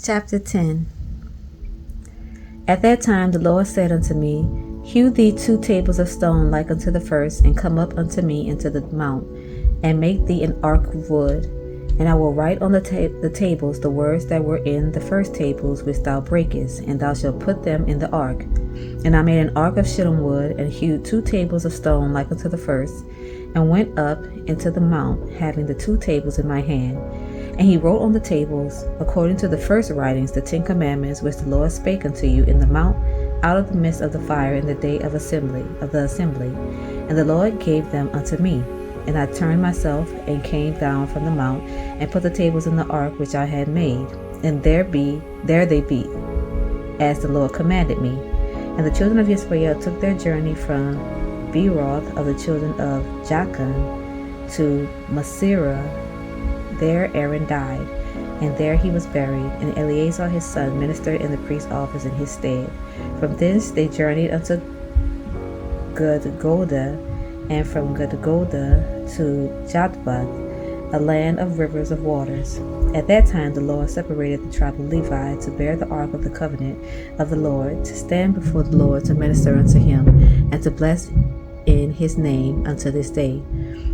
Chapter 10. At that time the Lord said unto me, Hew thee 2 tables of stone like unto the first, and come up unto me into the mount, and make thee an ark of wood. And I will write on the tables the words that were in the first tables which thou breakest, and thou shalt put them in the ark. And I made an ark of shittim wood, and hewed 2 tables of stone like unto the first, and went up into the mount, having the 2 tables in my hand. And he wrote on the tables, according to the first writings, the 10 commandments which the Lord spake unto you in the mount, out of the midst of the fire in the day of the assembly. And the Lord gave them unto me. And I turned myself, and came down from the mount, and put the tables in the ark which I had made. And there they be, as the Lord commanded me. And the children of Israel took their journey from Beeroth of the children of Jachin to Masirah. There Aaron died, and there he was buried, and Eleazar his son ministered in the priest's office in his stead. From thence they journeyed unto Gudgoda, and from Gudgoda to Jotbath, a land of rivers of waters. At that time the Lord separated the tribe of Levi to bear the ark of the covenant of the Lord, to stand before the Lord to minister unto him, and to bless in his name unto this day.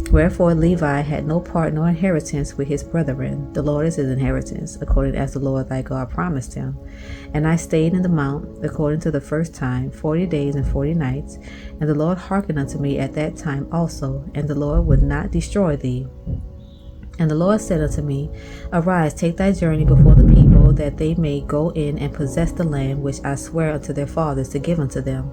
Wherefore Levi had no part nor inheritance with his brethren. The Lord is his inheritance, according as the Lord thy God promised him. And I stayed in the mount, according to the first time, 40 days and 40 nights. And the Lord hearkened unto me at that time also, and the Lord would not destroy thee. And the Lord said unto me, Arise, take thy journey before the people, that they may go in and possess the land which I swear unto their fathers to give unto them.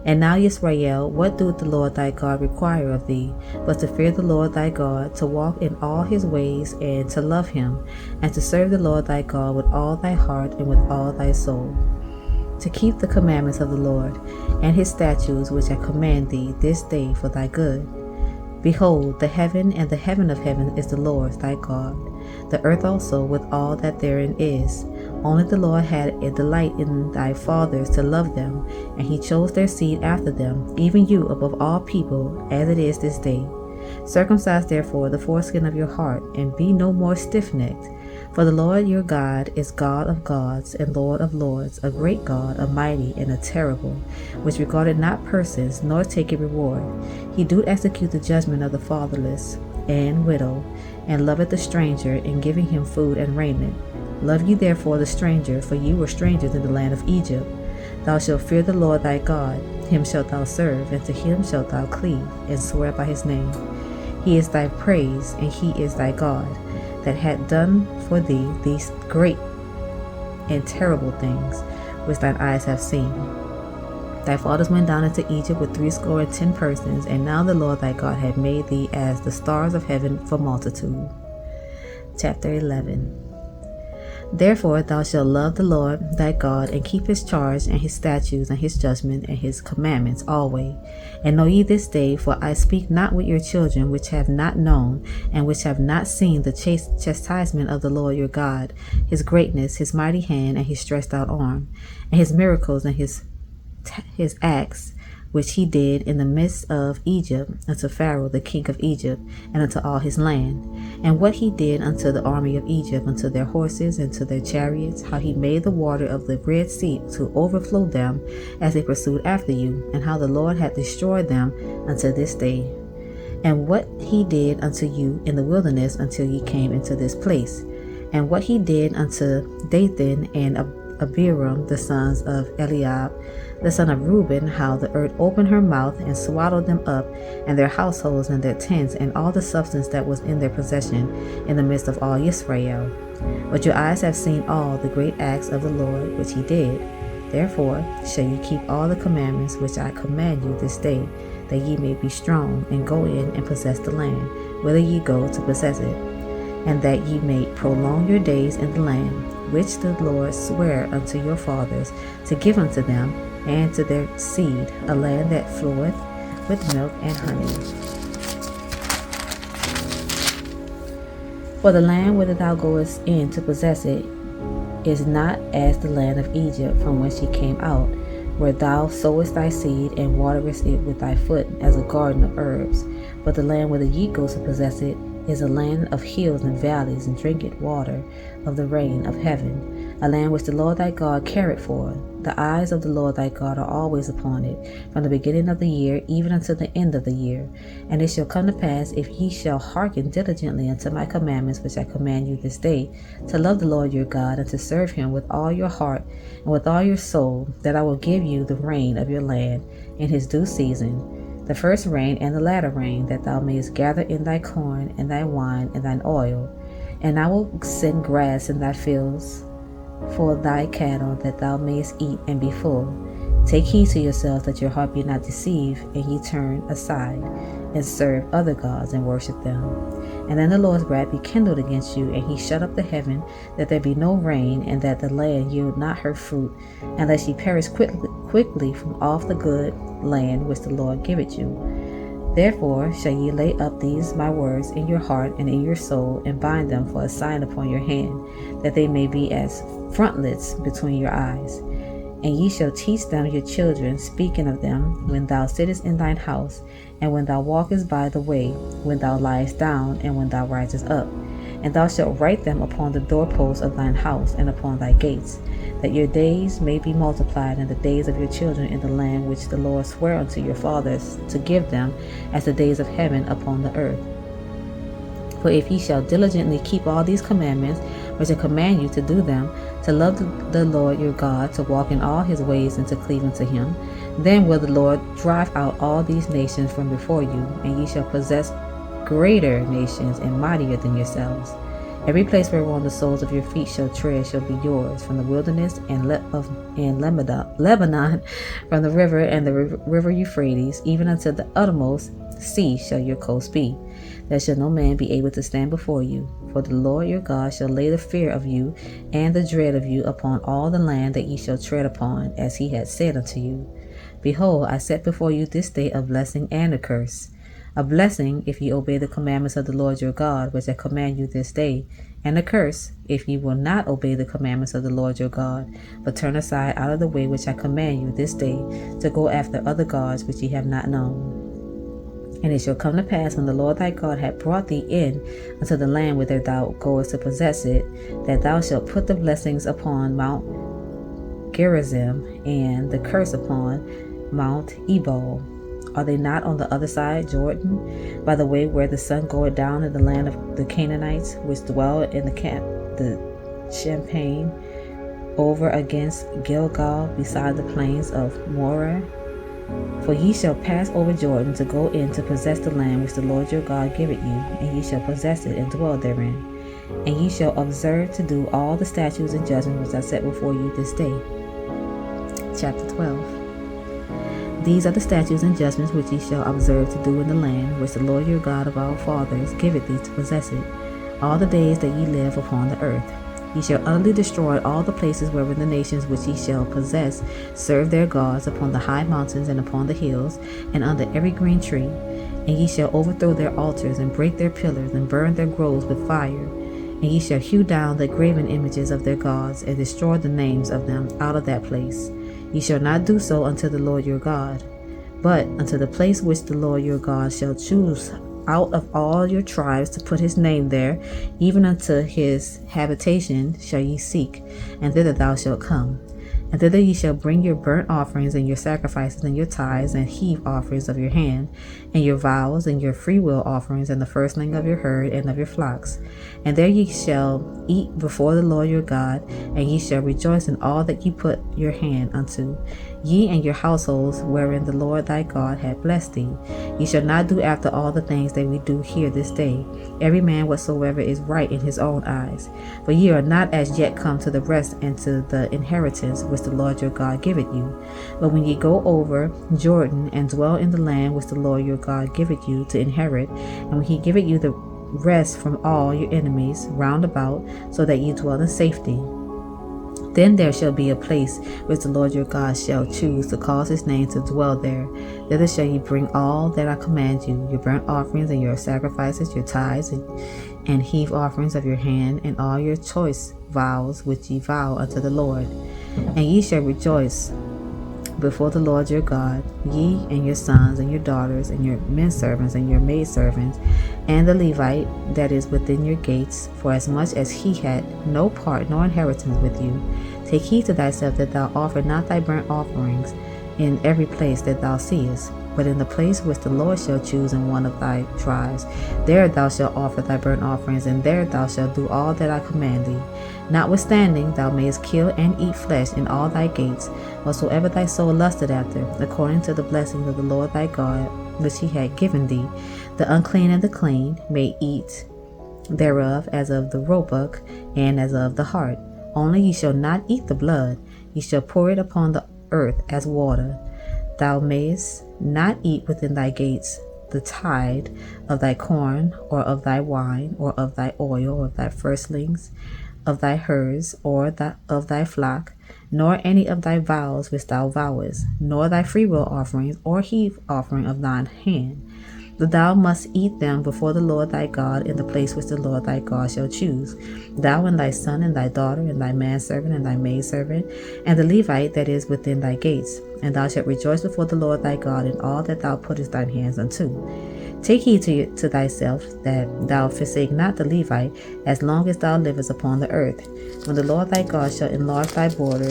And now, Yisrael, what doeth the Lord thy God require of thee, but to fear the Lord thy God, to walk in all his ways, and to love him, and to serve the Lord thy God with all thy heart and with all thy soul, to keep the commandments of the Lord, and his statutes which I command thee this day for thy good. Behold, the heaven and the heaven of heaven is the Lord thy God, the earth also with all that therein is. Only the Lord had a delight in thy fathers to love them, and he chose their seed after them, even you above all people, as it is this day. Circumcise therefore the foreskin of your heart, and be no more stiff-necked. For the Lord your God is God of gods and Lord of lords, a great God, a mighty and a terrible, which regarded not persons, nor taketh reward. He doth execute the judgment of the fatherless and widow, and loveth the stranger, in giving him food and raiment. Love ye therefore the stranger, for ye were strangers in the land of Egypt. Thou shalt fear the Lord thy God, him shalt thou serve, and to him shalt thou cleave, and swear by his name. He is thy praise, and he is thy God, that hath done for thee these great and terrible things, which thine eyes have seen. Thy fathers went down into Egypt with 70 persons, and now the Lord thy God hath made thee as the stars of heaven for multitude. Chapter 11. Therefore thou shalt love the Lord thy God, and keep his charge, and his statutes, and his judgment, and his commandments always. And know ye this day, for I speak not with your children, which have not known, and which have not seen the chastisement of the Lord your God, his greatness, his mighty hand, and his stretched out arm, and his miracles, and his acts, which he did in the midst of Egypt, unto Pharaoh the king of Egypt, and unto all his land, and what he did unto the army of Egypt, unto their horses, and to their chariots, how he made the water of the Red Sea to overflow them, as they pursued after you, and how the Lord hath destroyed them unto this day, and what he did unto you in the wilderness until ye came into this place, and what he did unto Dathan and Abiram, the sons of Eliab, the son of Reuben, how the earth opened her mouth and swallowed them up, and their households and their tents, and all the substance that was in their possession, in the midst of all Israel. But your eyes have seen all the great acts of the Lord which he did. Therefore shall ye keep all the commandments which I command you this day, that ye may be strong, and go in and possess the land, whither ye go to possess it, and that ye may prolong your days in the land, which the Lord sware unto your fathers, to give unto them and to their seed, a land that floweth with milk and honey. For the land whither thou goest in to possess it is not as the land of Egypt, from whence ye came out, where thou sowest thy seed and waterest it with thy foot, as a garden of herbs. But the land whither ye go to possess it is a land of hills and valleys, and drinketh water of the rain of heaven. a land which the Lord thy God careth for. The eyes of the Lord thy God are always upon it, from the beginning of the year even unto the end of the year. And it shall come to pass, if ye shall hearken diligently unto my commandments which I command you this day, to love the Lord your God, and to serve him with all your heart and with all your soul, that I will give you the rain of your land in his due season, the first rain and the latter rain, that thou mayest gather in thy corn and thy wine and thine oil. And I will send grass in thy fields for thy cattle, that thou mayest eat and be full. Take heed to yourselves that your heart be not deceived, and ye turn aside, and serve other gods, and worship them. And then the Lord's wrath be kindled against you, and he shut up the heaven, that there be no rain, and that the land yield not her fruit, unless ye perish quickly from off the good land which the Lord giveth you. Therefore shall ye lay up these my words in your heart and in your soul, and bind them for a sign upon your hand, that they may be as frontlets between your eyes. And ye shall teach them your children, speaking of them when thou sittest in thine house, and when thou walkest by the way, when thou liest down, and when thou risest up. And thou shalt write them upon the doorposts of thine house and upon thy gates, that your days may be multiplied, and the days of your children in the land which the Lord sware unto your fathers to give them, as the days of heaven upon the earth. For if ye shall diligently keep all these commandments, which I command you to do them, to love the Lord your God, to walk in all his ways, and to cleave unto him, then will the Lord drive out all these nations from before you, and ye shall possess greater nations and mightier than yourselves. Every place whereon the soles of your feet shall tread shall be yours, from the wilderness and Lebanon, from the river and the river Euphrates, even unto the uttermost sea shall your coast be. There shall no man be able to stand before you. For the Lord your God shall lay the fear of you and the dread of you upon all the land that ye shall tread upon, as he had said unto you. Behold, I set before you this day a blessing and a curse. A blessing, if ye obey the commandments of the Lord your God, which I command you this day, and a curse, if ye will not obey the commandments of the Lord your God, but turn aside out of the way which I command you this day, to go after other gods which ye have not known. And it shall come to pass, when the Lord thy God hath brought thee in unto the land whither thou goest to possess it, that thou shalt put the blessings upon Mount Gerizim, and the curse upon Mount Ebal. Are they not on the other side Jordan, by the way where the sun goeth down, in the land of the Canaanites, which dwell in the Champaign, over against Gilgal, beside the plains of Moreh? For ye shall pass over Jordan to go in to possess the land which the Lord your God giveth you, and ye shall possess it and dwell therein. And ye shall observe to do all the statutes and judgments which I set before you this day. Chapter 12. These are the statutes and judgments which ye shall observe to do in the land which the Lord your God of our fathers giveth thee to possess it, all the days that ye live upon the earth. Ye shall utterly destroy all the places wherein the nations which ye shall possess serve their gods, upon the high mountains and upon the hills, and under every green tree. And ye shall overthrow their altars, and break their pillars, and burn their groves with fire. And ye shall hew down the graven images of their gods, and destroy the names of them out of that place. Ye shall not do so unto the Lord your God, but unto the place which the Lord your God shall choose out of all your tribes to put his name there, even unto his habitation shall ye seek, and thither thou shalt come. And thither ye shall bring your burnt offerings, and your sacrifices, and your tithes, and heave offerings of your hand, and your vows, and your freewill offerings, and the firstling of your herd and of your flocks. And there ye shall eat before the Lord your God, and ye shall rejoice in all that ye put your hand unto, ye and your households, wherein the Lord thy God hath blessed thee. Ye shall not do after all the things that we do here this day, every man whatsoever is right in his own eyes. For ye are not as yet come to the rest and to the inheritance which the Lord your God giveth you. But when ye go over Jordan, and dwell in the land which the Lord your God giveth you to inherit, and when he giveth you the rest from all your enemies round about, so that ye dwell in safety, then there shall be a place which the Lord your God shall choose to cause his name to dwell there. Thither shall ye bring all that I command you, your burnt offerings, and your sacrifices, your tithes, and heave offerings of your hand, and all your choice vows which ye vow unto the Lord. And ye shall rejoice before the Lord your God, ye and your sons and your daughters, and your men servants and your maid servants, and the Levite that is within your gates, for as much as he had no part nor inheritance with you. Take heed to thyself that thou offer not thy burnt offerings in every place that thou seest, but in the place which the Lord shall choose in one of thy tribes. There thou shalt offer thy burnt offerings, and there thou shalt do all that I command thee. Notwithstanding, thou mayest kill and eat flesh in all thy gates, whatsoever thy soul lusted after, according to the blessing of the Lord thy God, which he had given thee. The unclean and the clean may eat thereof, as of the roebuck and as of the hart. Only ye shall not eat the blood, ye shall pour it upon the earth as water. Thou mayest not eat within thy gates the tithe of thy corn, or of thy wine, or of thy oil, or of thy firstlings, of thy herds, or of thy flock, nor any of thy vows which thou vowest, nor thy freewill offerings, or heave offering of thine hand. But thou must eat them before the Lord thy God in the place which the Lord thy God shall choose, thou and thy son and thy daughter and thy manservant and thy maidservant, and the Levite that is within thy gates. And thou shalt rejoice before the Lord thy God in all that thou puttest thine hands unto. Take heed to thyself that thou forsake not the Levite as long as thou livest upon the earth. When the Lord thy God shall enlarge thy border,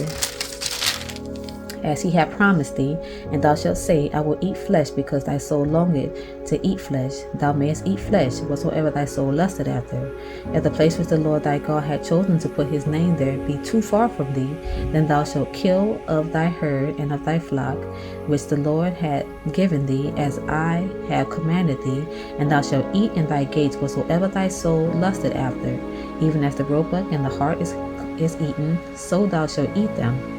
as he hath promised thee, and thou shalt say, I will eat flesh, because thy soul longeth to eat flesh. Thou mayest eat flesh, whatsoever thy soul lusted after. If the place which the Lord thy God had chosen to put his name there be too far from thee, then thou shalt kill of thy herd and of thy flock, which the Lord had given thee, as I have commanded thee, and thou shalt eat in thy gates whatsoever thy soul lusted after. Even as the roebuck and the hart is eaten, so thou shalt eat them.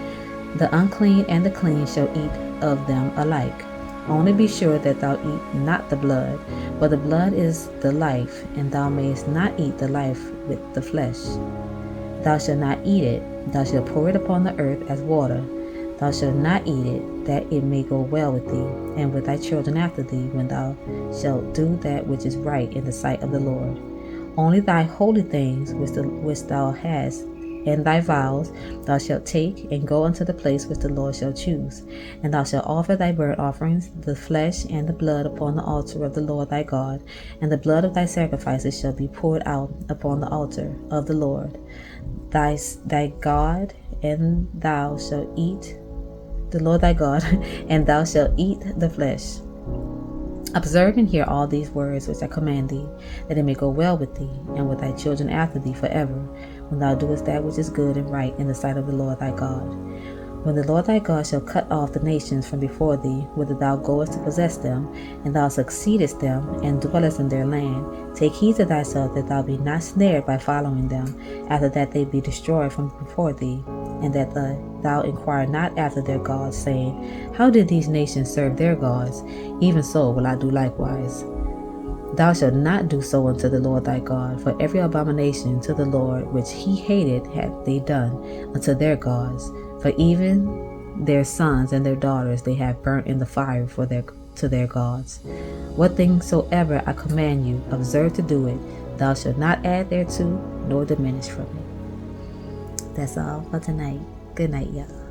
The unclean and the clean shall eat of them alike. Only be sure that thou eat not the blood, for the blood is the life, and thou mayest not eat the life with the flesh. Thou shalt not eat it, thou shalt pour it upon the earth as water. Thou shalt not eat it, that it may go well with thee, and with thy children after thee, when thou shalt do that which is right in the sight of the Lord. Only thy holy things which thou hast, and thy vows thou shalt take, and go unto the place which the Lord shall choose. And thou shalt offer thy burnt offerings, the flesh and the blood, upon the altar of the Lord thy God, and the blood of thy sacrifices shall be poured out upon the altar of the Lord thy God, and thou shalt eat the Lord thy God, and thou shalt eat the flesh. Observe and hear all these words which I command thee, that it may go well with thee, and with thy children after thee forever, when thou doest that which is good and right in the sight of the Lord thy God. When the Lord thy God shall cut off the nations from before thee, whither thou goest to possess them, and thou succeedest them, and dwellest in their land, take heed to thyself that thou be not snared by following them, after that they be destroyed from before thee, and that thou inquire not after their gods, saying, How did these nations serve their gods? Even so will I do likewise. Thou shalt not do so unto the Lord thy God, for every abomination to the Lord which he hated hath they done unto their gods. For even their sons and their daughters they have burnt in the fire to their gods. What things soever I command you, observe to do it. Thou shalt not add thereto, nor diminish from it. That's all for tonight. Good night, y'all.